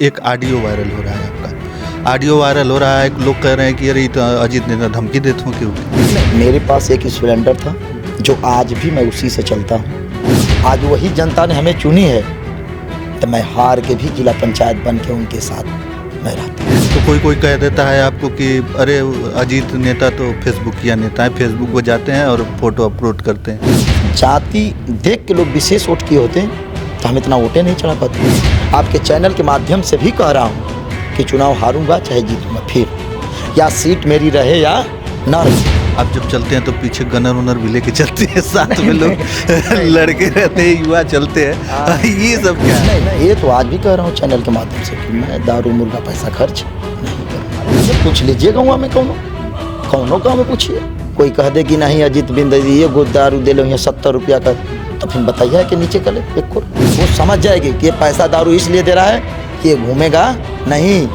एक audio viral हो रहा है आपका। ऑडियो वायरल हो रहा है, लोग कह रहे हैं कि अरे तो अजीत ने धमकी देते हो क्यों? मेरे पास एक स्प्लेंडर था जो आज भी मैं उसी से चलता हूँ। आज वही जनता ने हमें चुनी है तो मैं हार के भी जिला पंचायत बन के उनके साथ मैं रहता हूँ। तो कोई कह देता है आपको कि अरे अजीत नेता तो फेसबुकिया नेता है, फेसबुक पर जाते हैं और फोटो अपलोड करते हैं। जाति देख के लोग विशेष वोट किए होते हैं तो हम इतना वोटें नहीं चढ़ा पाते। आपके चैनल के माध्यम से भी कह रहा हूँ कि चुनाव हारूंगा चाहे जीतूंगा, फिर या सीट मेरी रहे या ना रहे। आप जब चलते हैं तो पीछे गनर उनर भी लेके चलते हैं, साथ में लोग लड़के रहते हैं, युवा चलते हैं, ये सब क्या है? नहीं, ये तो आज भी कह रहा हूँ चैनल के माध्यम से कि मैं दारू मुर्गा पैसा खर्च नहीं करूँगा। पूछ लीजिए गाँव में कौनो गाँव में पूछिए, कोई कह दे कि नहीं अजीत बिंद ये गो दारू दे लो यहाँ 70 रुपया का, तो फिर बताइए कि नीचे कर ले एक को, वो समझ जाएगी कि ये पैसा दारू इसलिए दे रहा है कि ये घूमेगा नहीं,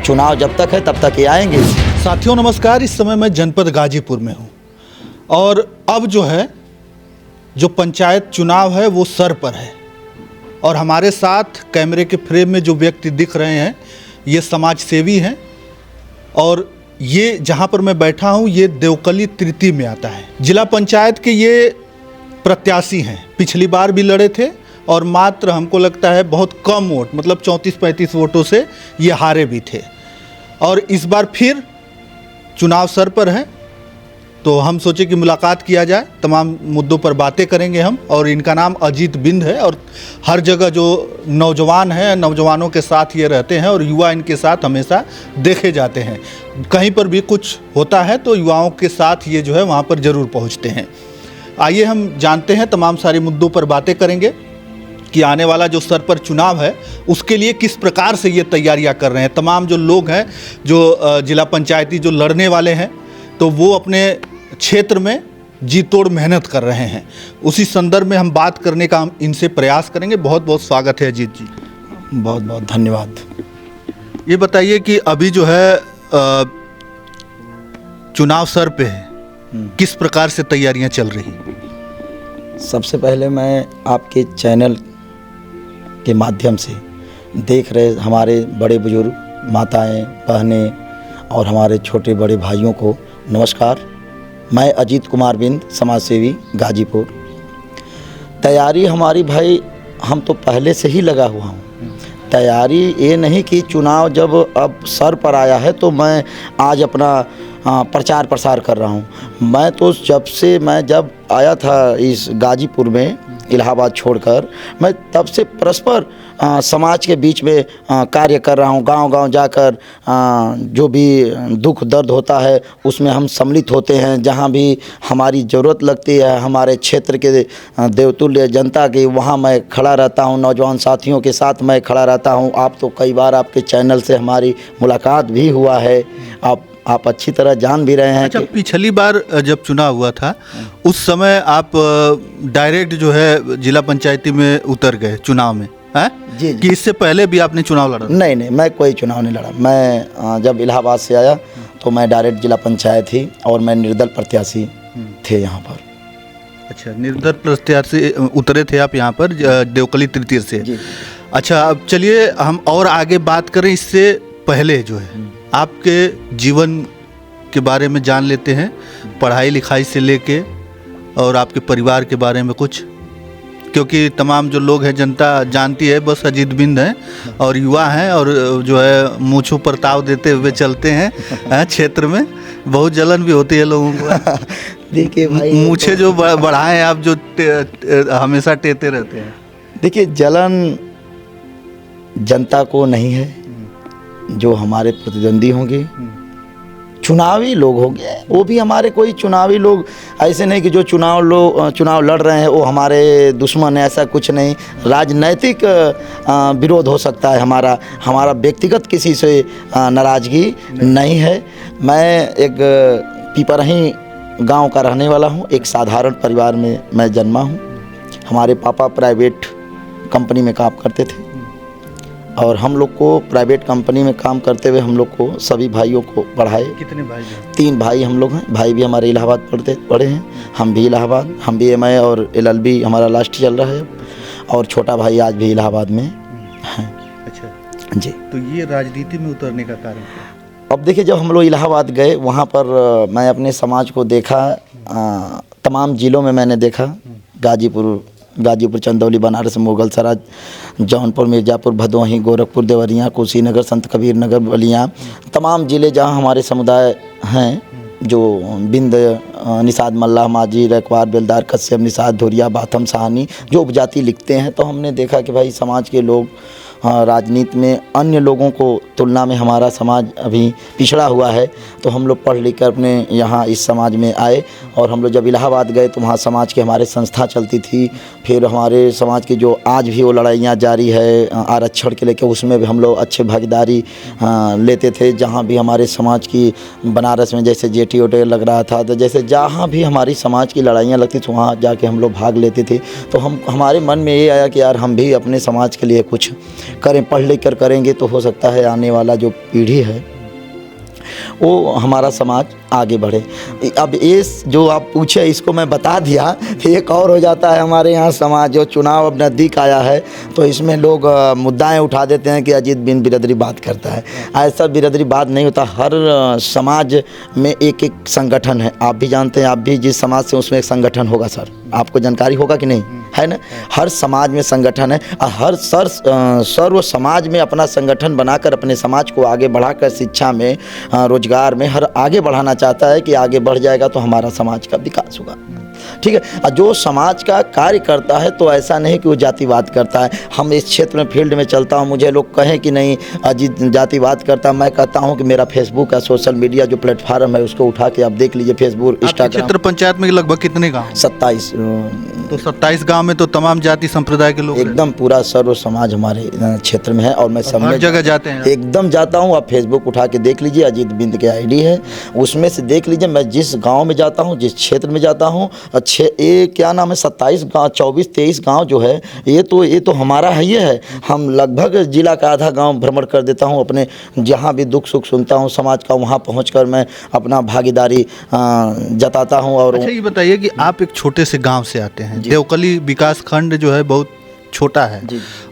चुनाव जब तक है तब तक ये आएंगे। साथियों नमस्कार, इस समय मैं जनपद गाजीपुर में हूँ और अब जो पंचायत चुनाव है वो सर पर है और हमारे साथ कैमरे के फ्रेम में जो व्यक्ति दिख रहे हैं ये समाज सेवी हैं और ये जहाँ पर मैं बैठा हूँ ये देवकली तृतीय में आता है। जिला पंचायत के ये प्रत्याशी हैं, पिछली बार भी लड़े थे और मात्र हमको लगता है बहुत कम वोट, मतलब 34-35 वोटों से ये हारे भी थे और इस बार फिर चुनाव सर पर है तो हम सोचे कि मुलाकात किया जाए, तमाम मुद्दों पर बातें करेंगे हम। और इनका नाम अजीत बिंद है और हर जगह जो नौजवान हैं, नौजवानों के साथ ये रहते हैं और युवा इनके साथ हमेशा देखे जाते हैं। कहीं पर भी कुछ होता है तो युवाओं के साथ ये जो है वहाँ पर ज़रूर पहुँचते हैं। आइए हम जानते हैं, तमाम सारे मुद्दों पर बातें करेंगे कि आने वाला जो सर पर चुनाव है उसके लिए किस प्रकार से ये तैयारियां कर रहे हैं। तमाम जो लोग हैं जो जिला पंचायती जो लड़ने वाले हैं तो वो अपने क्षेत्र में जी तोड़ मेहनत कर रहे हैं। उसी संदर्भ में हम बात करने का हम इनसे प्रयास करेंगे। बहुत बहुत स्वागत है अजीत जी। बहुत बहुत धन्यवाद। ये बताइए कि अभी जो है चुनाव सर पे है, किस प्रकार से तैयारियां चल रही? सबसे पहले मैं आपके चैनल के माध्यम से देख रहे हमारे बड़े बुजुर्ग, माताएं, बहनें और हमारे छोटे बड़े भाइयों को नमस्कार। मैं अजीत कुमार बिंद, समाज सेवी, गाजीपुर। तैयारी हमारी भाई, हम तो पहले से ही लगा हुआ हूँ। तैयारी ये नहीं कि चुनाव जब अब सर पर आया है तो मैं आज अपना प्रचार प्रसार कर रहा हूँ। मैं तो जब आया था इस गाजीपुर में इलाहाबाद छोड़कर, मैं तब से परस्पर समाज के बीच में कार्य कर रहा हूँ। गांव-गांव जाकर जो भी दुख दर्द होता है उसमें हम सम्मिलित होते हैं। जहाँ भी हमारी ज़रूरत लगती है हमारे क्षेत्र के देवतुल्य जनता की, वहाँ मैं खड़ा रहता हूँ। नौजवान साथियों के साथ मैं खड़ा रहता हूँ। आप तो कई बार आपके चैनल से हमारी मुलाकात भी हुआ है, आप अच्छी तरह जान भी रहे हैं। अच्छा, पिछली बार जब चुनाव हुआ था उस समय आप डायरेक्ट जो है जिला पंचायती में उतर गए चुनाव में, हैं? जी। कि इससे पहले भी आपने चुनाव लड़ा? नहीं, मैं कोई चुनाव नहीं लड़ा। मैं जब इलाहाबाद से आया तो मैं डायरेक्ट जिला पंचायत ही और मैं निर्दल प्रत्याशी थे यहाँ पर। अच्छा, निर्दल प्रत्याशी उतरे थे आप यहाँ पर देवकली तृतीय से? जी। अच्छा, अब चलिए हम और आगे बात करें। इससे पहले जो है आपके जीवन के बारे में जान लेते हैं, पढ़ाई लिखाई से लेके और आपके परिवार के बारे में कुछ, क्योंकि तमाम जो लोग हैं जनता जानती है बस अजीत बिंद हैं और युवा हैं और जो है मूँछों पर ताव देते हुए चलते हैं क्षेत्र में। बहुत जलन भी होती है लोगों को। देखिए भाई, मूँछें जो बढ़ाएं आप, जो हमेशा टेते रहते हैं। देखिए जलन जनता को नहीं है, जो हमारे प्रतिद्वंदी होंगे, चुनावी लोग होंगे, वो भी हमारे कोई चुनावी लोग ऐसे नहीं कि जो चुनाव लड़ रहे हैं वो हमारे दुश्मन है, ऐसा कुछ नहीं। राजनैतिक विरोध हो सकता है, हमारा व्यक्तिगत किसी से नाराज़गी नहीं है। मैं एक पिपरही गांव का रहने वाला हूं, एक साधारण परिवार में मैं जन्मा हूं। हमारे पापा प्राइवेट कंपनी में काम करते थे और हम लोग को प्राइवेट कंपनी में काम करते हुए हम लोग को सभी भाइयों को पढ़ाए। कितने भाई हैं? 3 भाई हम लोग हैं। भाई भी हमारे इलाहाबाद पढ़े हैं, हम भी इलाहाबाद, हम भी MA और LLB हमारा लास्ट चल रहा है और छोटा भाई आज भी इलाहाबाद में है। अच्छा, जी। तो ये राजनीति में उतरने का कारण क्या है? अब देखिए, जब हम लोग इलाहाबाद गए वहाँ पर मैं अपने समाज को देखा, तमाम ज़िलों में मैंने देखा, गाजीपुर, चंदौली, बनारस, मुगलसराय, जौनपुर, मिर्ज़ापुर, भदोही, गोरखपुर, देवरिया, कुशीनगर, संत कबीर नगर, बलिया, तमाम ज़िले जहाँ हमारे समुदाय हैं, जो बिंद, निषाद, मल्लाह, माझी, रैकवार, बेलदार, कश्यप, निषाद, धुरिया, बाथम, सहानी, जो उपजाति लिखते हैं, तो हमने देखा कि भाई समाज के लोग राजनीति में अन्य लोगों को तुलना में हमारा समाज अभी पिछड़ा हुआ है। तो हम लोग पढ़ लिख कर अपने यहाँ इस समाज में आए, और हम लोग जब इलाहाबाद गए तो वहाँ समाज के हमारे संस्था चलती थी। फिर हमारे समाज की जो आज भी वो लड़ाइयाँ जारी है आरक्षण के लेके, उसमें भी हम लोग अच्छे भागीदारी लेते थे। जहाँ भी हमारे समाज की, बनारस में जैसे जेटी ओटे लग रहा था, तो जैसे जहाँ भी हमारी समाज की लड़ाइयाँ लगती थी वहाँ जाके हम लोग भाग लेते थे। तो हमारे मन में ये आया कि यार हम भी अपने समाज के लिए कुछ करें, पढ़ लिख कर करेंगे तो हो सकता है आने वाला जो पीढ़ी है वो हमारा समाज आगे बढ़े। अब ये जो आप पूछे इसको मैं बता दिया, एक और हो जाता है हमारे यहाँ समाज, जो चुनाव अब नज़दीक आया है तो इसमें लोग मुद्दाएं उठा देते हैं कि अजीत बिन बिरादरी बात करता है। ऐसा बिरादरी बात नहीं होता। हर समाज में एक एक संगठन है, आप भी जानते हैं, आप भी जिस समाज से उसमें एक संगठन होगा सर, आपको जानकारी होगा कि नहीं, है ना। हर समाज में संगठन है, और हर सर्व समाज में अपना संगठन बनाकर अपने समाज को आगे बढ़ाकर शिक्षा में, रोजगार में हर आगे बढ़ाना चाहता है कि आगे बढ़ जाएगा तो हमारा समाज का विकास होगा। ठीक है। और जो समाज का कार्य करता है तो ऐसा नहीं कि वो जातिवाद करता है। हम इस क्षेत्र में फील्ड में चलता हूँ, मुझे लोग कहें कि नहीं अजीत जातिवाद करता, मैं कहता हूँ कि मेरा फेसबुक का सोशल मीडिया जो प्लेटफार्म है उसको उठा के आप देख लीजिए, फेसबुक, इंस्टाग्राम। क्षेत्र पंचायत में लगभग कितने गाँव? 27। तो 27 गांव में तो तमाम जाति संप्रदाय के लोग एकदम पूरा सर्व समाज हमारे क्षेत्र में है, और मैं सब जगह जाते हैं, एकदम जाता हूँ। आप फेसबुक उठा के देख लीजिए, अजीत बिंद के आईडी है, उसमें से देख लीजिए। मैं जिस गांव में जाता हूँ, जिस क्षेत्र में जाता हूँ, ये क्या नाम है, 27 गाँव, 24-23 गाँव जो है, ये तो हमारा है। ये है, हम लगभग जिला का आधा गाँव भ्रमण कर देता हूँ। अपने जहाँ भी दुख सुख सुनता हूँ समाज का, वहाँ पहुँच कर मैं अपना भागीदारी जताता हूँ। और अच्छा, ये बताइए कि आप एक छोटे से गाँव से आते हैं, देवकली विकास खंड जो है बहुत छोटा है,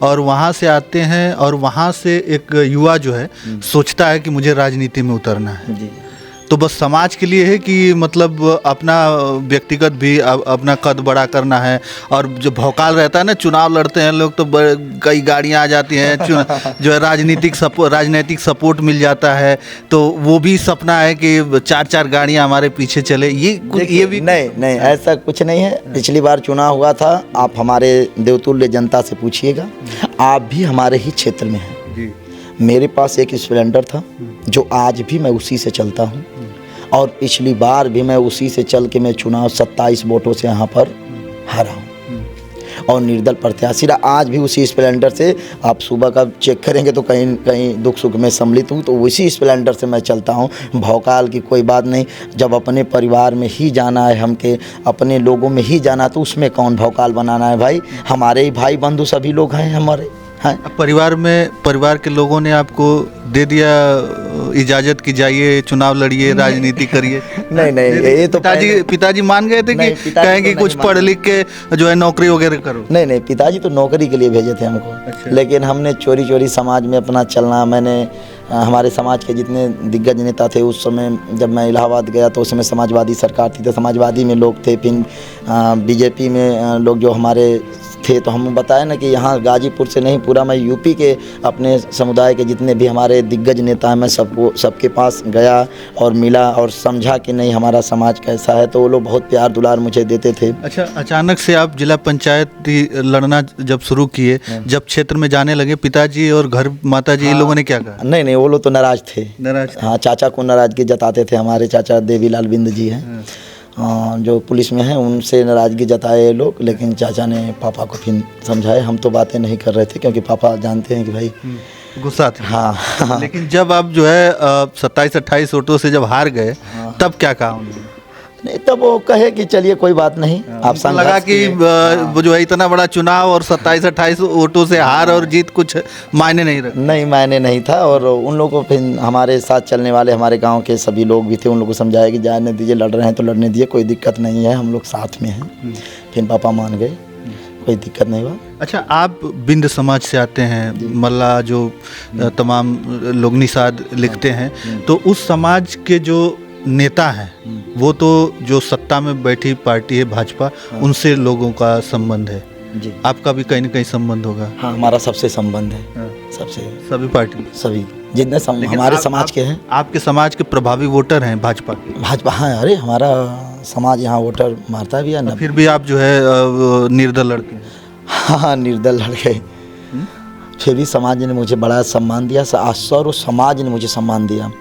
और वहाँ से आते हैं, और वहाँ से एक युवा जो है सोचता है कि मुझे राजनीति में उतरना है, तो बस समाज के लिए है कि मतलब अपना व्यक्तिगत भी अपना कद बड़ा करना है? और जो भौकाल रहता है ना, चुनाव लड़ते हैं लोग तो कई गाड़ियाँ आ जाती हैं, जो है राजनीतिक सपोर्ट मिल जाता है, तो वो भी सपना है कि 4-4 गाड़ियाँ हमारे पीछे चले। ये भी नहीं, ऐसा कुछ नहीं है। पिछली बार चुनाव हुआ था, आप हमारे देवतुल्य जनता से पूछिएगा, आप भी हमारे ही क्षेत्र में हैं। मेरे पास एक स्प्लेंडर था जो आज भी मैं उसी से चलता हूँ, और पिछली बार भी मैं उसी से चल के मैं चुनाव 27 वोटों से यहाँ पर हारा हूँ, और निर्दल प्रत्याशी रहा। आज भी उसी स्प्लेंडर से, आप सुबह का चेक करेंगे तो कहीं कहीं दुख सुख में सम्मिलित हूँ, तो उसी स्प्लेंडर से मैं चलता हूँ। भौकाल की कोई बात नहीं। जब अपने परिवार में ही जाना है, हमके अपने लोगों में ही जाना, तो उसमें कौन भौकाल बनाना है भाई। हमारे ही भाई बंधु सभी लोग हैं हमारे। हाँ, परिवार के लोगों ने आपको दे दिया इजाजत कि जाइए चुनाव लड़िए, राजनीति करिए? नहीं, ये तो पिताजी मान गए थे कि कहेंगे कुछ पढ़ लिख के जो है नौकरी वगैरह करो? नहीं, पिताजी तो नौकरी के लिए भेजे थे हमको। अच्छा। लेकिन हमने चोरी समाज में अपना चलना, मैंने हमारे समाज के जितने दिग्गज नेता थे उस समय, जब मैं इलाहाबाद गया तो उस समय समाजवादी सरकार थी, तो समाजवादी में लोग थे, फिर बीजेपी में लोग जो हमारे थे, तो हम बताए ना कि यहाँ गाजीपुर से नहीं, पूरा मैं यूपी के अपने समुदाय के जितने भी हमारे दिग्गज नेता हैं, मैं सबके पास गया और मिला और समझा कि नहीं हमारा समाज कैसा है, तो वो लोग बहुत प्यार दुलार मुझे देते थे। अच्छा, अचानक से आप जिला पंचायत लड़ना जब शुरू किए, जब क्षेत्र में जाने लगे, पिताजी और घर माताजी इन लोगों ने क्या कहा? नहीं, वो लोग तो नाराज थे। हाँ, चाचा को नाराजगी जताते थे। हमारे चाचा देवीलाल बिंद जी हैं, जो पुलिस में हैं, उनसे नाराज़गी जताए ये लोग, लेकिन चाचा ने पापा को फिर समझाए। हम तो बातें नहीं कर रहे थे क्योंकि पापा जानते हैं कि भाई गुस्सा था। हाँ। लेकिन जब आप जो है 27-28 वोटों से जब हार गए, तब क्या कहा उन्होंने? नहीं, तब वो कहे कि चलिए कोई बात नहीं, आप संघर्ष लगा कि वो जो है इतना बड़ा चुनाव और 27-28 वोटों से हार और जीत कुछ मायने नहीं रखा? नहीं, मायने नहीं था। और उन लोगों को फिर हमारे साथ चलने वाले हमारे गांव के सभी लोग भी थे, उन लोगों को समझाया कि जाने दीजिए, लड़ रहे हैं तो लड़ने दीजिए, कोई दिक्कत नहीं है, हम लोग साथ में हैं। फिर पापा मान गए, कोई दिक्कत नहीं हुआ। अच्छा, आप बिंद समाज से आते हैं, मल्ला जो तमाम लोग निषाद लिखते हैं, तो उस समाज के जो नेता हैं वो तो जो सत्ता में बैठी पार्टी है भाजपा, उनसे लोगों का संबंध है जी। आपका भी कहीं ना कहीं संबंध होगा। हाँ, हमारा सबसे संबंध है, सबसे, सभी पार्टी, सभी जितने हमारे समाज के हैं। आपके समाज के प्रभावी वोटर हैं भाजपा के? भाजपा, हाँ, अरे हमारा समाज यहाँ वोटर मारता भी है ना। फिर भी आप जो है निर्दल लड़के हैं। हाँ, निर्दल लड़के, फिर भी समाज ने मुझे बड़ा सम्मान दिया, सर्व समाज ने मुझे सम्मान दिया।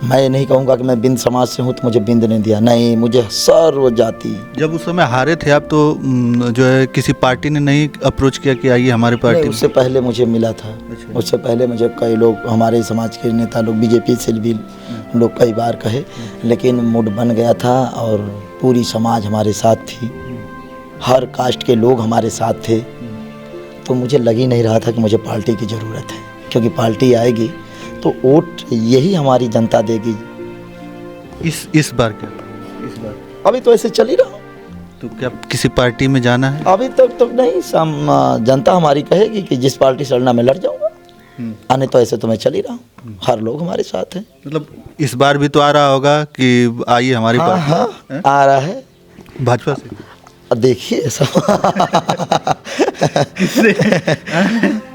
मैं ये नहीं कहूँगा कि मैं बिंद समाज से हूँ तो मुझे बिंद नहीं दिया, नहीं, मुझे सर्व जाति। जब उस समय हारे थे आप तो जो है किसी पार्टी ने नहीं अप्रोच किया कि आइए हमारे पार्टी में? उससे पहले मुझे मिला था। अच्छा। उससे पहले मुझे कई लोग, हमारे समाज के नेता लोग, बीजेपी से भी लोग कई बार कहे, लेकिन मूड बन गया था और पूरी समाज हमारे साथ थी, हर कास्ट के लोग हमारे साथ थे, तो मुझे लग ही नहीं रहा था कि मुझे पार्टी की ज़रूरत है, क्योंकि पार्टी आएगी तो वोट यही हमारी जनता देगी। इस बार क्या? इस बार अभी तो ऐसे चल ही रहा हूँ। तो क्या किसी पार्टी में जाना है? अभी तक तो नहीं, जनता हमारी कहेगी कि जिस पार्टी से लड़ना मैं लड़ जाऊँगा, आने तो ऐसे तो मैं चल ही रहा हूँ, हर लोग हमारे साथ हैं। मतलब इस बार भी तो आ रहा होगा कि आइए हमारी पार्टी? हाँ, आ रहा है भाजपा से। देखिए सब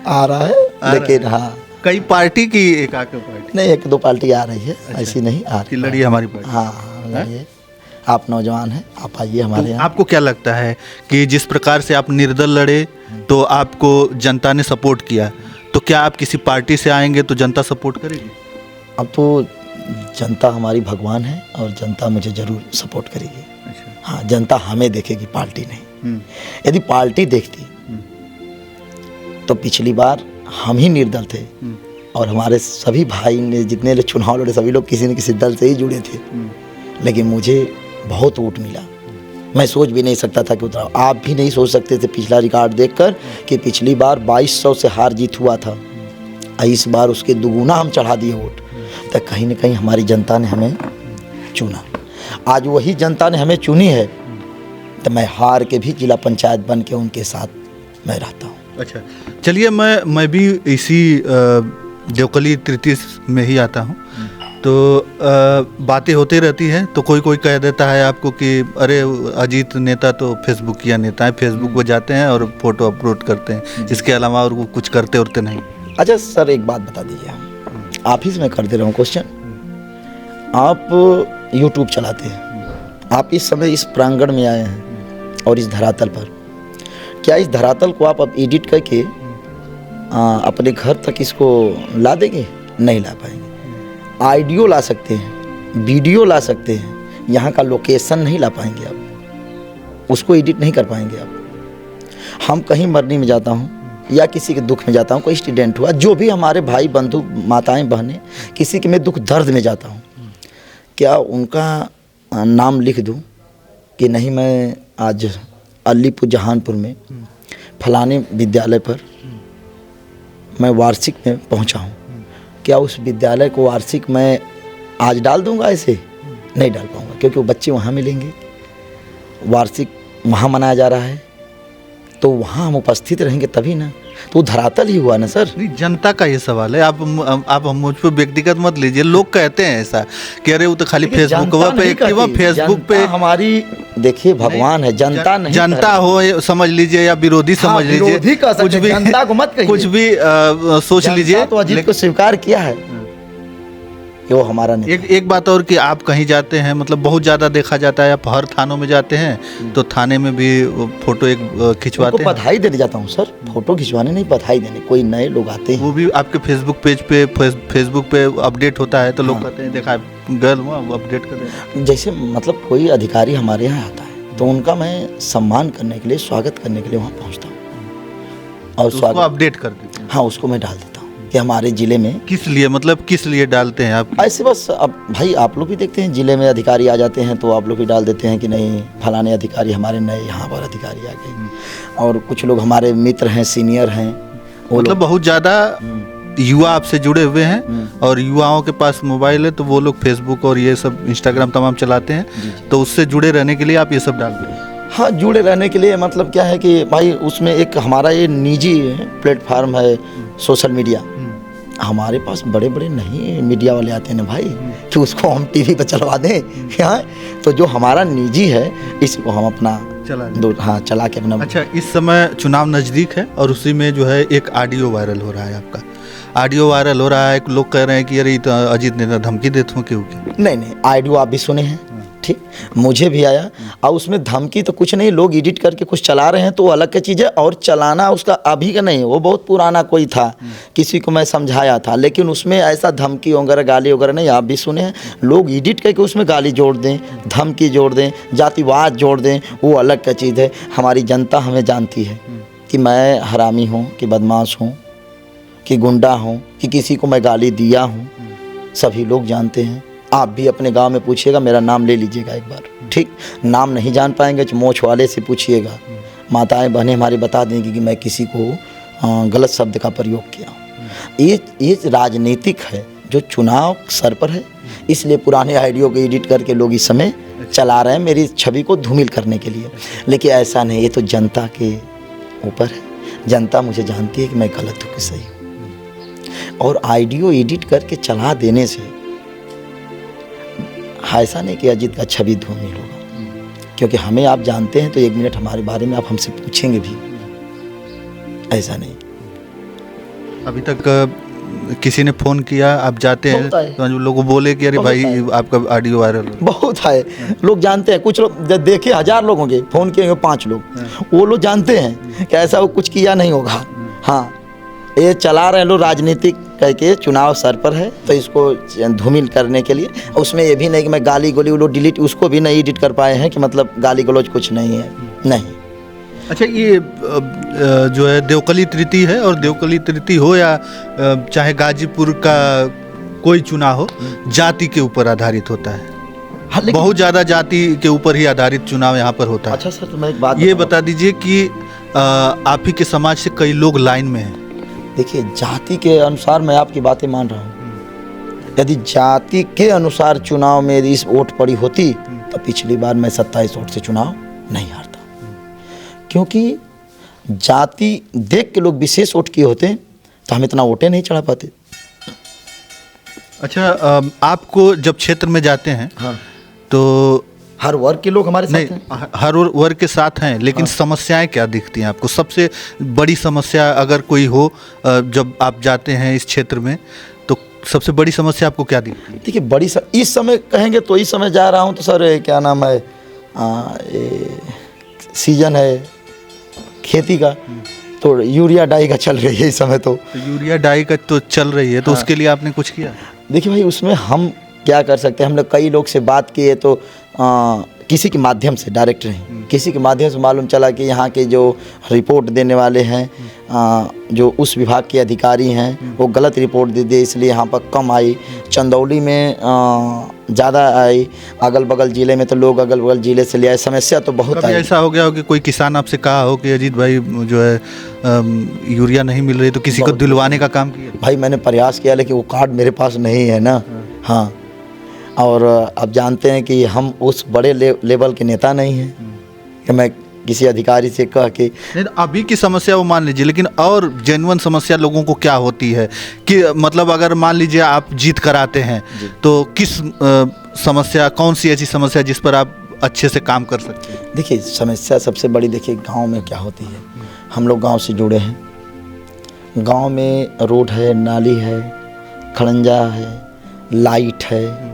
आ रहा है, लेकिन हाँ, कई पार्टी की एक आकर पार्टी नहीं, एक दो पार्टी आ रही है। अच्छा। ऐसी नहीं आ रही। लड़िए हमारी पार्टी। हाँ, लड़िए, आप नौजवान हैं, आप आइए हमारे यहाँ। आपको क्या लगता है कि जिस प्रकार से आप निर्दल लड़े तो आपको जनता ने सपोर्ट किया, तो क्या आप किसी पार्टी से आएंगे तो जनता सपोर्ट करेगी? अब तो जनता हमारी भगवान है और जनता मुझे ज़रूर सपोर्ट करेगी। अच्छा। हाँ, जनता हमें देखेगी, पार्टी नहीं। यदि पार्टी देखती तो पिछली बार हम ही निर्दल थे और हमारे सभी भाई ने, जितने लोग चुनाव लड़े, सभी लोग किसी न किसी दल से ही जुड़े थे, लेकिन मुझे बहुत वोट मिला। मैं सोच भी नहीं सकता था कि उतना, आप भी नहीं सोच सकते थे पिछला रिकॉर्ड देखकर कि पिछली बार 2200 से हार जीत हुआ था, इस बार उसके दुगुना हम चढ़ा दिए वोट। तो कहीं ना कहीं हमारी जनता ने हमें चुना। आज वही जनता ने हमें चुनी है तो मैं हार के भी जिला पंचायत बन के उनके साथ मैं रहता हूँ। अच्छा, चलिए, मैं भी इसी देवकली तृतीय में ही आता हूँ, तो बातें होती रहती हैं, तो कोई कह देता है आपको कि अरे अजीत नेता तो फेसबुकिया नेता है, फेसबुक पर जाते हैं और फोटो अपलोड करते हैं, इसके अलावा और वो कुछ करते उरते नहीं। अच्छा सर, एक बात बता दीजिए, आप ही से मैं कर दे रहा हूँ क्वेश्चन। आप यूट्यूब चलाते हैं, आप इस समय इस प्रांगण में आए हैं और इस धरातल पर, क्या इस धरातल को आप अब एडिट करके अपने घर तक इसको ला देंगे? नहीं ला पाएंगे। ऑडियो ला सकते हैं, वीडियो ला सकते हैं, यहाँ का लोकेशन नहीं ला पाएंगे आप, उसको एडिट नहीं कर पाएंगे आप। हम कहीं मरने में जाता हूँ या किसी के दुख में जाता हूँ, कोई एक्सीडेंट हुआ, जो भी हमारे भाई बंधु माताएं बहनें, किसी के मैं दुख दर्द में जाता हूँ, क्या उनका नाम लिख दूँ कि नहीं मैं आज अलीपुर जहानपुर में फलाने विद्यालय पर मैं वार्षिक में पहुंचा हूं, क्या उस विद्यालय को वार्षिक मैं आज डाल दूंगा? ऐसे नहीं डाल पाऊंगा, क्योंकि वो बच्चे वहाँ मिलेंगे, वार्षिक वहाँ मनाया जा रहा है, तो वहाँ हम उपस्थित रहेंगे तभी ना, तो धरातल ही हुआ ना सर। नहीं, जनता का ये सवाल है, आप मुझ पर व्यक्तिगत मत लीजिए। लोग कहते हैं ऐसा कि अरे वो तो खाली फेसबुक पे हमारी, देखिए भगवान है, जनता नहीं, जनता हो समझ लीजिए या विरोधी समझ लीजिए, कुछ भी, जनता को मत कहिए, कुछ भी सोच लीजिए, तो अजीत को स्वीकार किया है कि वो हमारा नहीं। एक बात और कि आप कहीं जाते हैं, मतलब बहुत ज़्यादा देखा जाता है, आप हर थानों में जाते हैं तो थाने में भी फोटो एक खिंचवाते हैं। बधाई देने जाता हूँ सर, फोटो खिंचवाने नहीं, बधाई देने। कोई नए लोग आते हैं, वो भी आपके फेसबुक पेज पे, फेसबुक पे अपडेट होता है, तो लोग कहते हैं देखा गर्ल हुआ अपडेट कर दें। जैसे मतलब कोई अधिकारी हमारे यहाँ आता है तो उनका मैं सम्मान करने के लिए, स्वागत करने के लिए वहाँ पहुँचता हूँ और स्वागत अपडेट कर देते हैं। हाँ, उसको मैं डाल देता हूँ कि हमारे ज़िले में किस लिए, मतलब किस लिए डालते हैं आप? ऐसे बस, अब भाई आप लोग भी देखते हैं ज़िले में अधिकारी आ जाते हैं तो आप लोग भी डाल देते हैं कि नहीं फलाने अधिकारी हमारे नए यहाँ पर अधिकारी आ गए, और कुछ लोग हमारे मित्र हैं, सीनियर हैं, मतलब बहुत ज़्यादा युवा आपसे जुड़े हुए हैं और युवाओं के पास मोबाइल है तो वो लोग फेसबुक और ये सब इंस्टाग्राम तमाम चलाते हैं, तो उससे जुड़े रहने के लिए आप ये सब डालते हैं। हाँ, जुड़े रहने के लिए मतलब क्या है कि भाई उसमें एक हमारा ये निजी प्लेटफार्म है सोशल मीडिया। हमारे पास बड़े बड़े नहीं मीडिया वाले आते हैं ना भाई कि उसको हम टीवी पर चलवा दें। हाँ, तो जो हमारा निजी है इसको हम अपना चला के अपना। अच्छा, इस समय चुनाव नज़दीक है और उसी में जो है एक ऑडियो वायरल हो रहा है, आपका ऑडियो वायरल हो रहा है। लोग कह रहे हैं कि अरे तो अजीत नेता धमकी देते हो क्यों? नहीं, ऑडियो आप भी सुने हैं, ठीक, मुझे भी आया। और उसमें धमकी तो कुछ नहीं, लोग एडिट करके कुछ चला रहे हैं तो वो अलग की चीज़ है, और चलाना उसका अभी का नहीं, वो बहुत पुराना कोई था, किसी को मैं समझाया था, लेकिन उसमें ऐसा धमकी वगैरह गाली वगैरह नहीं। आप भी सुने हैं, लोग एडिट करके उसमें गाली जोड़ दें, धमकी जोड़ दें, जातिवाद जोड़ दें, वो अलग की चीज़ है। हमारी जनता हमें जानती है कि मैं हरामी हूँ, कि बदमाश हूँ, कि गुंडा हूँ, कि किसी को मैं गाली दिया हूँ, सभी लोग जानते हैं। आप भी अपने गांव में पूछिएगा, मेरा नाम ले लीजिएगा एक बार, ठीक, नाम नहीं जान पाएंगे तो मोछ वाले से पूछिएगा, माताएं बहनें हमारी बता देंगी कि मैं किसी को गलत शब्द का प्रयोग किया। ये राजनीतिक है, जो चुनाव सर पर है, इसलिए पुराने आइडियो को एडिट करके लोग इस समय चला रहे हैं मेरी छवि को धूमिल करने के लिए। लेकिन ऐसा नहीं, ये तो जनता के ऊपर है, जनता मुझे जानती है कि मैं गलत हूँ कि सही हूँ। और आइडियो एडिट करके चला देने से ऐसा नहीं कि अजीत का छवि धूमिल होगा, क्योंकि हमें आप जानते हैं तो एक मिनट हमारे बारे में आप हमसे पूछेंगे भी, ऐसा नहीं। अभी तक किसी ने फ़ोन किया, आप जाते हैं तो लोगों को बोले कि अरे भाई आपका ऑडियो वायरल बहुत है, लोग जानते हैं। कुछ लोग देखे 1000 लोग होंगे, फ़ोन किए होंगे 5 लोग, वो लोग जानते हैं कि ऐसा वो कुछ किया नहीं होगा। हाँ, ये चला रहे हैं लोग राजनीतिक करके, चुनाव सर पर है तो इसको धूमिल करने के लिए। उसमें ये भी नहीं कि मैं गाली गोली वो लोग डिलीट, उसको भी नहीं एडिट कर पाए हैं कि मतलब गाली गलौज कुछ नहीं है, नहीं। अच्छा, ये जो है देवकली तृतीय है, और देवकली तृतीय हो या चाहे गाजीपुर का कोई चुनाव हो, जाति के ऊपर आधारित होता है। हाँ, बहुत ज़्यादा जाति के ऊपर ही आधारित चुनाव यहाँ पर होता है। अच्छा सर, तो मैं एक बात ये बता दीजिए कि आप ही के समाज से कई लोग लाइन में हैं। देखिए, जाति के अनुसार मैं आपकी बातें मान रहा हूँ। यदि जाति के अनुसार चुनाव में यदि इस वोट पड़ी होती तो पिछली बार मैं 27 वोट से चुनाव नहीं हारता, क्योंकि जाति देख के लोग विशेष वोट किए होते तो हम इतना वोटें नहीं चढ़ा पाते। अच्छा, आपको जब क्षेत्र में जाते हैं, हाँ, तो हर वर्ग के लोग हमारे साथ हैं। हर वर्ग के साथ हैं, लेकिन समस्याएं क्या दिखती हैं आपको? सबसे बड़ी समस्या अगर कोई हो जब आप जाते हैं इस क्षेत्र में, तो सबसे बड़ी समस्या आपको क्या दिखती है? देखिए, बड़ी इस समय कहेंगे तो इस समय जा रहा हूँ तो सर क्या नाम है, सीजन है खेती का, तो यूरिया डाई का चल रही है इस समय। तो यूरिया डाई का तो चल रही है, तो उसके लिए आपने कुछ किया? देखिए भाई, उसमें हम क्या कर सकते हैं, हम लोग कई लोग से बात किए तो किसी के माध्यम से, डायरेक्ट नहीं, किसी के माध्यम से मालूम चला कि यहाँ के जो रिपोर्ट देने वाले हैं, जो उस विभाग के अधिकारी हैं, वो गलत रिपोर्ट दे दिए, इसलिए यहाँ पर कम आई। चंदौली में ज़्यादा आई, अगल बगल ज़िले में तो लोग अगल बगल ज़िले से ले आए। समस्या तो बहुत आई। ऐसा हो गया हो कि कोई किसान आपसे कहा हो कि अजीत भाई जो है यूरिया नहीं मिल रही, तो किसी को दिलवाने का काम किया? भाई मैंने प्रयास किया, लेकिन वो कार्ड मेरे पास नहीं है ना। हाँ, और अब जानते हैं कि हम उस बड़े लेवल के नेता नहीं हैं कि मैं किसी अधिकारी से कह के। नहीं, अभी की समस्या वो मान लीजिए, लेकिन और जेन्युइन समस्या लोगों को क्या होती है कि मतलब अगर मान लीजिए आप जीत कर आते हैं तो किस समस्या, कौन सी ऐसी समस्या जिस पर आप अच्छे से काम कर सकते हैं? देखिए, समस्या सबसे बड़ी, देखिए गांव में क्या होती है, हम लोग गांव से जुड़े हैं, गांव में रोड है, नाली है, खड़ंजा है, लाइट है।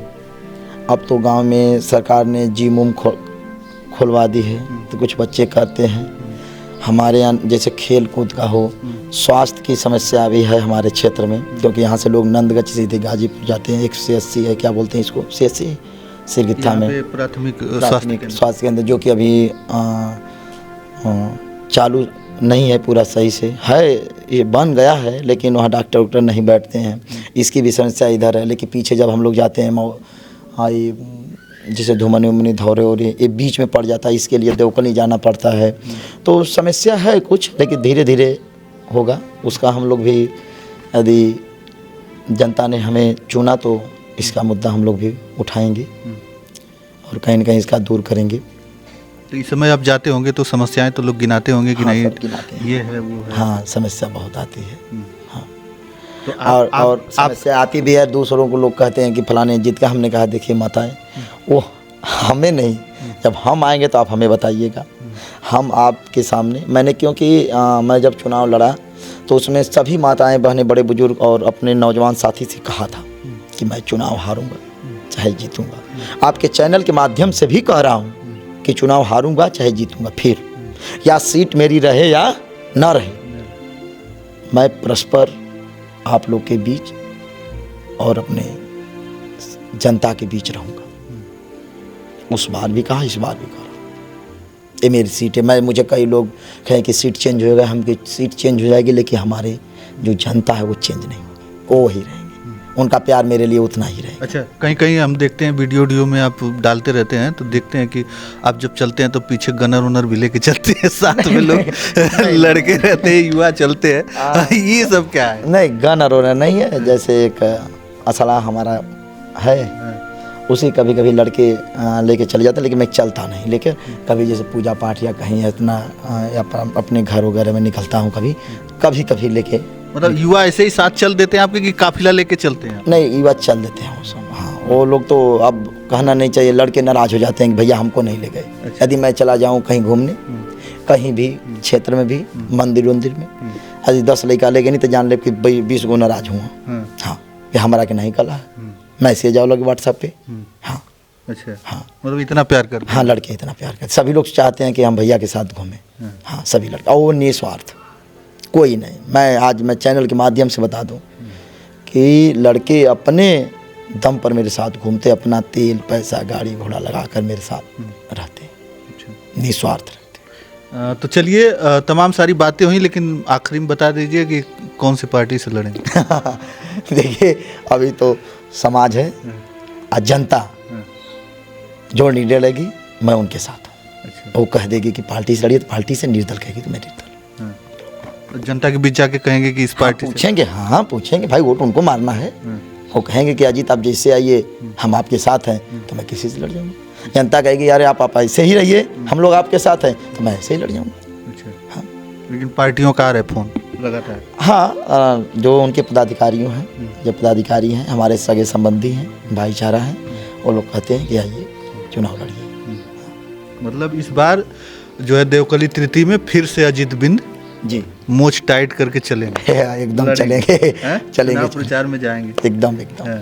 अब तो गांव में सरकार ने जिम उम खुलवा दी है, तो कुछ बच्चे करते हैं। हमारे यहाँ जैसे खेल कूद का हो, स्वास्थ्य की समस्या भी है हमारे क्षेत्र में, क्योंकि यहाँ से लोग नंदगंज सीधे गाजीपुर जाते हैं। एक CSC है, क्या बोलते हैं इसको, CSC सिरगित्था में प्राथमिक स्वास्थ्य केंद्र, जो कि अभी चालू नहीं है पूरा सही से, है ये बन गया है, लेकिन वहाँ डॉक्टर नहीं बैठते हैं। इसकी भी समस्या इधर है। लेकिन पीछे जब हम लोग जाते हैं, हाँ, ये जैसे धुमनी उमनी धौरे और ये बीच में पड़ जाता है, इसके लिए देवकली जाना पड़ता है। तो समस्या है कुछ, लेकिन धीरे धीरे होगा। उसका हम लोग भी, यदि जनता ने हमें चुना तो इसका मुद्दा हम लोग भी उठाएंगे और कहीं ना कहीं इसका दूर करेंगे। तो इस समय आप जाते होंगे तो समस्याएं तो लोग गिनाते होंगे कि हाँ, नहीं सब गिनाते हैं। ये है वो है। हाँ, समस्या बहुत आती है। हाँ, तो और समस्या आती भी है, दूसरों को लोग कहते हैं कि फलाने जीत का। हमने कहा देखिए माताएं, वो हमें नहीं, जब हम आएंगे तो आप हमें बताइएगा, हम आपके सामने। मैंने क्योंकि मैं जब चुनाव लड़ा तो उसमें सभी माताएं बहनें बड़े बुजुर्ग और अपने नौजवान साथी से कहा था कि मैं चुनाव हारूंगा चाहे जीतूंगा। आपके चैनल के माध्यम से भी कह रहा हूँ कि चुनाव हारूंगा चाहे जीतूंगा, फिर या सीट मेरी रहे या ना रहे, मैं परस्पर आप लोग के बीच और अपने जनता के बीच रहूंगा। उस बार भी कहा, इस बार भी कहा, ये मेरी सीट है। मुझे कई लोग कहें कि सीट चेंज होगा, हमकी सीट चेंज हो जाएगी, लेकिन हमारे जो जनता है वो चेंज नहीं होगी, वो ही रहेंगे। उनका प्यार मेरे लिए उतना ही रहेगा। अच्छा, कहीं कहीं हम देखते हैं वीडियो में आप डालते रहते हैं तो देखते हैं कि आप जब चलते हैं तो पीछे गनर उनर भी लेके चलते हैं, साथ में लोग लड़के रहते हैं, युवा चलते हैं, ये सब क्या है? नहीं, गन और नहीं है, जैसे एक असला हमारा है, उसी कभी कभी लड़के लेके चले जाते हैं, लेकिन मैं चलता नहीं। लेकिन कभी जैसे पूजा पाठ या कहीं इतना या अपने घर वगैरह में निकलता हूँ, कभी कभी लेके। मतलब युवा ऐसे ही साथ चल देते हैं आपके कि काफिला लेके चलते हैं? नहीं, युवा चल देते हैं वो सब। हाँ, वो लोग तो अब कहना नहीं चाहिए, लड़के नाराज हो जाते हैं कि भैया हमको नहीं ले गए। अच्छा। यदि मैं चला जाऊँ कहीं घूमने, कहीं भी क्षेत्र में भी, मंदिर वंदिर में, यदि 10 लड़का ले गए नहीं तो जान ले कि 20 गो नाराज हुआ। हाँ, ये हमारा के नहीं कला है, मैसेज आओ लगे व्हाट्सएप पे। हाँ। अच्छा। हाँ, मतलब इतना प्यार करते हैं? हाँ, लड़के इतना प्यार करते, सभी लोग चाहते हैं कि हम भैया के साथ घूमें। हाँ, सभी लड़के, और वो निस्वार्थ, कोई नहीं। मैं चैनल के माध्यम से बता दूं कि लड़के अपने दम पर मेरे साथ घूमते, अपना तेल पैसा गाड़ी घोड़ा लगा कर मेरे साथ रहते, निस्वार्थ रहते। तो चलिए, तमाम सारी बातें हुई, लेकिन आखिरी में बता दीजिए कि कौन सी पार्टी से लड़ेंगे? देखिए, अभी तो समाज है और जनता जो निर्णय लेगी मैं उनके साथ हूँ। अच्छा। वो कह देगी कि पार्टी से लड़िए तो पार्टी से, निर्दल कहेगी तो मैं निर्दल। जनता के बीच जाके कहेंगे कि इस पार्टी से पूछेंगे, हाँ पूछेंगे, भाई वोट उनको मारना है। वो कहेंगे कि अजीत आप जैसे आइए, हम आपके साथ हैं, तो मैं किसी से लड़ जाऊँगा। जनता कहेगी यार आप ऐसे ही रहिए, हम लोग आपके साथ हैं, तो मैं ऐसे ही लड़ जाऊँगा। अच्छा। हाँ, लेकिन पार्टियों का आ रहा है फोन लगातार? हाँ, जो उनके पदाधिकारियों हैं, जो पदाधिकारी हैं, हमारे सगे संबंधी हैं, भाईचारा है, वो लोग कहते हैं कि आइए चुनाव लड़िए। मतलब इस बार जो है देवकली तृतीय में फिर से अजीत बिंद जी मोच टाइट करके चलेंगे? एकदम चलेंगे, चलेंगे, चुनाव प्रचार में जाएंगे एकदम।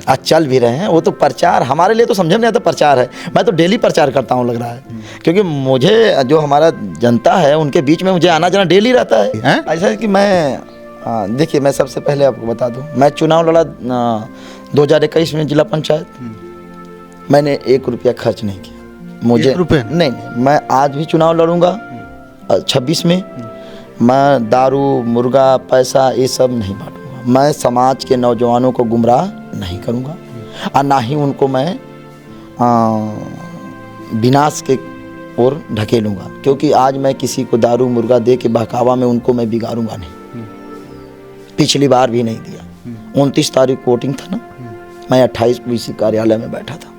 आज चल भी रहे हैं। वो तो प्रचार हमारे लिए तो समझ में नहीं आता, प्रचार है। मैं तो डेली प्रचार करता हूँ, लग रहा है, क्योंकि मुझे जो हमारा जनता है उनके बीच में मुझे आना जाना डेली रहता है। ऐसा है कि मैं देखिए, मैं सबसे पहले आपको बता दूं, मैं चुनाव लड़ा 2021 में जिला पंचायत, मैंने 1 रुपया खर्च नहीं किया। मुझे 1 रुपये? नहीं, मैं आज भी चुनाव लड़ूंगा 26 में। मैं दारू मुर्गा पैसा ये सब नहीं बांटूंगा। मैं समाज के नौजवानों को गुमराह नहीं करूंगा, और ना ही उनको मैं विनाश के ओर ढकेलूंगा, क्योंकि आज मैं किसी को दारू मुर्गा दे के बहकावा में उनको मैं बिगाड़ूंगा नहीं। पिछली बार भी नहीं दिया। 29 तारीख को वोटिंग था ना, मैं 28 को इसी कार्यालय में बैठा था।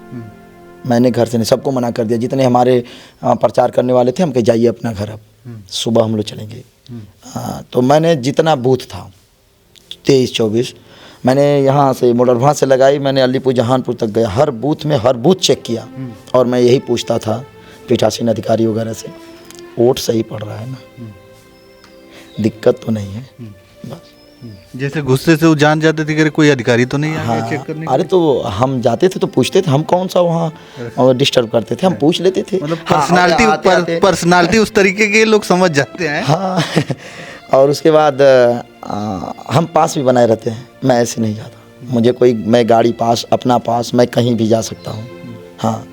मैंने घर से नहीं, सबको मना कर दिया, जितने हमारे प्रचार करने वाले थे, हम कहे जाइए अपना घर, अब सुबह हम लोग चलेंगे। तो मैंने जितना बूथ था 23-24, मैंने यहाँ से मोडरभा से लगाई, मैंने अलीपुर जहानपुर तक गया, हर बूथ में हर बूथ चेक किया, और मैं यही पूछता था पीठासीन अधिकारी वगैरह से, वोट सही पड़ रहा है ना, दिक्कत तो नहीं है। बस जैसे गुस्से से वो जान जाते थे कि कोई अधिकारी तो नहीं आ गया चेक करने? अरे तो हम जाते थे तो पूछते थे, हम कौन सा वहाँ डिस्टर्ब करते थे, हम पूछ लेते थे। मतलब पर्सनालिटी उस तरीके के लोग समझ जाते हैं। हाँ और उसके बाद हम पास भी बनाए रहते हैं। मैं ऐसे नहीं जाता, मुझे कोई, मैं गाड़ी पास, अपना पास, मैं कहीं भी जा सकता हूँ। हाँ,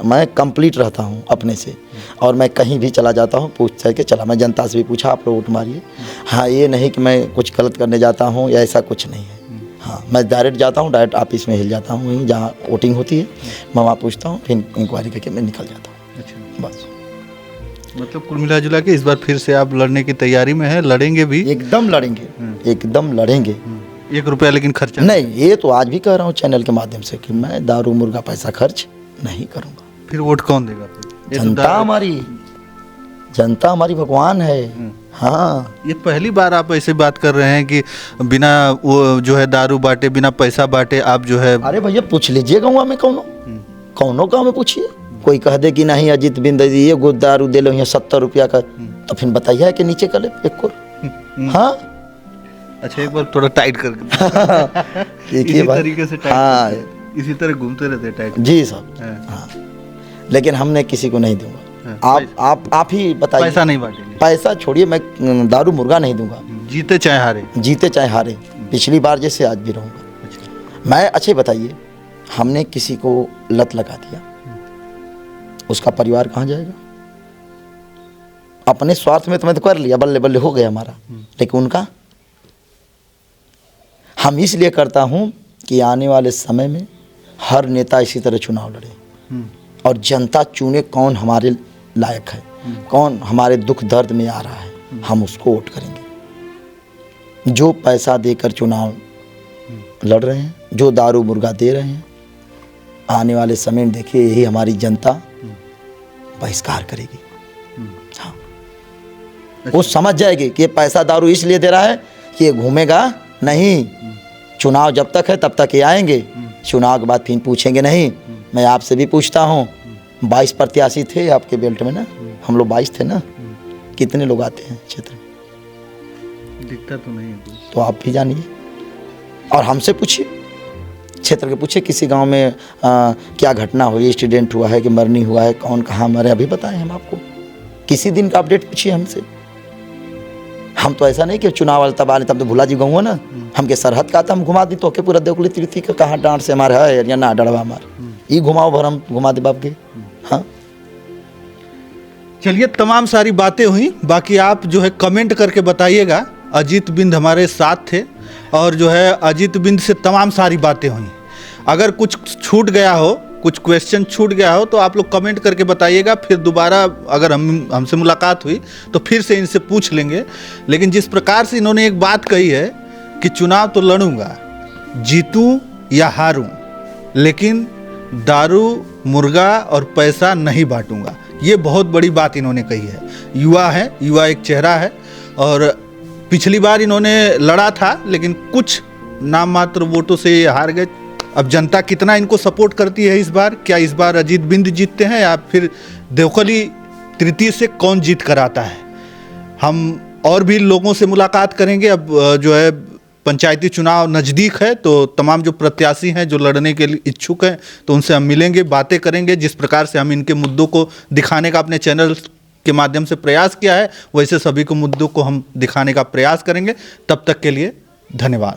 मैं कंप्लीट रहता हूँ अपने से, और मैं कहीं भी चला जाता हूँ पूछ करके चला। मैं जनता से भी पूछा आप लोग वोट मारिए। हाँ, ये नहीं कि मैं कुछ गलत करने जाता हूँ या ऐसा कुछ नहीं है। हाँ, मैं डायरेक्ट जाता हूँ, डायरेक्ट ऑफिस में हिल जाता हूँ, वहीं जहाँ वोटिंग होती है मैं वहाँ पूछता हूँ, फिर इंक्वायरी करके मैं निकल जाता हूँ। अच्छा, बस। मतलब कुल मिला जुला के इस बार फिर से आप लड़ने की तैयारी में है? लड़ेंगे भी? एकदम लड़ेंगे, एकदम लड़ेंगे। 1 रुपया लेकिन खर्चा नहीं, ये तो आज भी कह रहा हूँ चैनल के माध्यम से कि मैं दारू मुर्गा पैसा खर्च नहीं करूँगा। फिर वोट कौन देगा? ये तो जनता हमारी भगवान है। हाँ, ये पहली बार आप ऐसे बात कर रहे हैं कि बिना वो जो है दारू बांटे, बिना पैसा बांटे आप जो है। अरे भैया पूछ लीजिए गाँव में, कौनो गाँव में पूछिए, कोई कह दे कि नहीं अजीत बिंद ये गो दारू दे लो यहाँ 70 रुपया का, तो फिर बताइए कि नीचे कर ले एक को। हाँ अच्छा, एक बार थोड़ा टाइट करके देखिए इसी तरीके से टाइट। हाँ, इसी तरह घूमते रहते हैं टाइट। जी साहब। हाँ, लेकिन हमने किसी को नहीं दूंगा। आप ही बताइए। पैसा नहीं बांटेंगे? पैसा छोड़िए, मैं दारू मुर्गा नहीं दूंगा, जीते चाहे हारे। जीते चाहे हारे, पिछली बार जैसे आज भी रहूंगा। अच्छा। मैं अच्छे बताइए, हमने किसी को लत लगा दिया, उसका परिवार कहाँ जाएगा? अपने स्वार्थ में तो मैं तो कर लिया, बल्ले बल्ले हो गया हमारा, लेकिन उनका। हम इसलिए करता हूँ कि आने वाले समय में हर नेता इसी तरह चुनाव लड़े और जनता चुने कौन हमारे लायक है, कौन हमारे दुख दर्द में आ रहा है, हम उसको वोट करेंगे। जो पैसा देकर चुनाव लड़ रहे हैं, जो दारू मुर्गा दे रहे हैं, आने वाले समय में देखिए यही हमारी जनता बहिष्कार करेगी। हाँ, वो समझ जाएगी कि ये पैसा दारू इसलिए दे रहा है कि ये घूमेगा नहीं। चुनाव जब तक है तब तक ये आएंगे, चुनाव के बाद फिर पूछेंगे नहीं। मैं आपसे भी पूछता हूँ, 22 प्रत्याशी थे आपके बेल्ट में ना, हम लोग 22 थे ना, कितने लोग आते हैं क्षेत्र में? दिखता तो नहीं है कुछ। तो आप भी जानिए और हमसे पूछिए, क्षेत्र के पूछिए किसी गांव में क्या घटना हुई, एक्सीडेंट हुआ है कि मरनी हुआ है, कौन कहाँ मरे, अभी बताएं हम आपको। किसी दिन का अपडेट पूछिए हमसे। हम तो ऐसा नहीं कि चुनाव वाले तब आने तब तो भुला जी गऊँ ना, हमके सरहद का हम घुमा दी तो के पूरा देख ली तिरथी का कहाँ डांट से हमारे है या ना डड़वा हमारे, ये घुमाओ भर हम घुमा दे बाप के। हाँ, चलिए, तमाम सारी बातें हुई, बाकी आप जो है कमेंट करके बताइएगा। अजीत बिंद हमारे साथ थे और जो है अजीत बिंद से तमाम सारी बातें हुई। अगर कुछ छूट गया हो, कुछ क्वेश्चन छूट गया हो तो आप लोग कमेंट करके बताइएगा, फिर दोबारा अगर हमसे मुलाकात हुई तो फिर से इनसे पूछ लेंगे। लेकिन जिस प्रकार से इन्होंने एक बात कही है कि चुनाव तो लड़ूंगा, जीतूं या हारूं, लेकिन दारू मुर्गा और पैसा नहीं बांटूंगा, ये बहुत बड़ी बात इन्होंने कही है। युवा है, युवा एक चेहरा है और पिछली बार इन्होंने लड़ा था लेकिन कुछ नाम मात्र वोटों से ये हार गए। अब जनता कितना इनको सपोर्ट करती है इस बार, क्या इस बार अजीत बिंद जीतते हैं या फिर देवकली तृतीय से कौन जीत कर आता है? हम और भी लोगों से मुलाकात करेंगे। अब जो है पंचायती चुनाव नज़दीक है तो तमाम जो प्रत्याशी हैं जो लड़ने के लिए इच्छुक हैं तो उनसे हम मिलेंगे, बातें करेंगे। जिस प्रकार से हम इनके मुद्दों को दिखाने का अपने चैनल के माध्यम से प्रयास किया है, वैसे सभी को मुद्दों को हम दिखाने का प्रयास करेंगे। तब तक के लिए धन्यवाद।